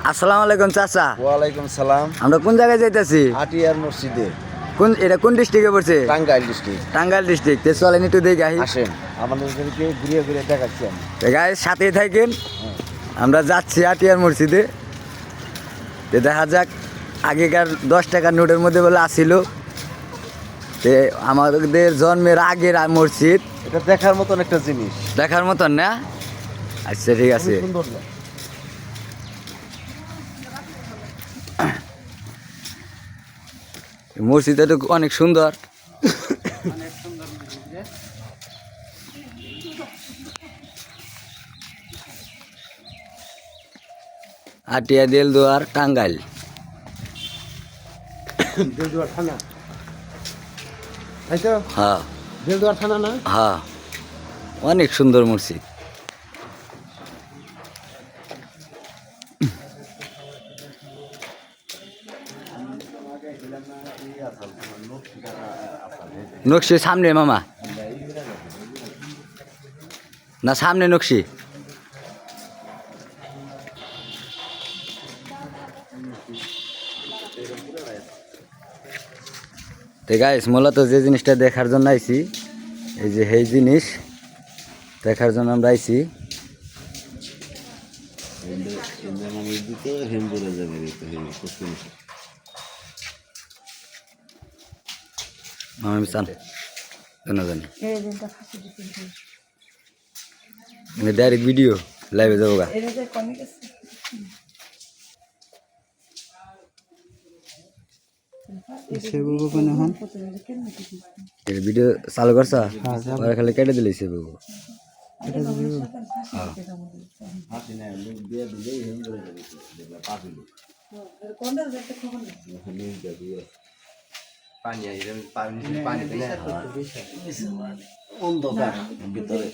আসসালামু আলাইকুম চাচা। ওয়ালাইকুম সালাম। আমরা কোন জায়গায় যাইতাছি? আটিয়ার মসজিদে। কোন ডিস্ট্রিক্টে পড়ছে? টাঙ্গাইল ডিস্ট্রিক্ট। টাঙ্গাইল ডিস্ট্রিক্ট। তে চলেন একটু দেখে আসি। আসেন, আমাদেরকে ঘুরিয়ে ঘুরিয়ে দেখাচ্ছি আমি। গাইস সাথেই থাকেন। আমরা যাচ্ছি আটিয়ার মসজিদে। দেখা যাক আগেকার 10 টাকার নোটের মধ্যে বলে আসিল তে আমাদের জন্মের আগের মসজিদ। এটা দেখার মতন একটা জিনিস। দেখার মতন না? আচ্ছা ঠিক আছে। সুন্দর না? মসজিদটা তো অনেক সুন্দর। আটিয়া দেলদুয়ার টাঙ্গাইল। দেলদুয়ার থানা, তাই তো? হ্যাঁ দেলদুয়ার থানা না? হ্যাঁ, অনেক সুন্দর মসজিদ। নকশি সামনে মামা, না সামনে নকশি। তো গাইস মূলত যে জিনিসটা দেখার জন্য আইছি, এই যে এই জিনিস দেখার জন্য আমরা আইছি। মামা চান জানি ডাইরেক্ট ভিডিও লাইভে যাবো গা। ভিডিও চালু করছা? খালি কেটে দিলে সে বাবু। অন্ধকার ভিতরে।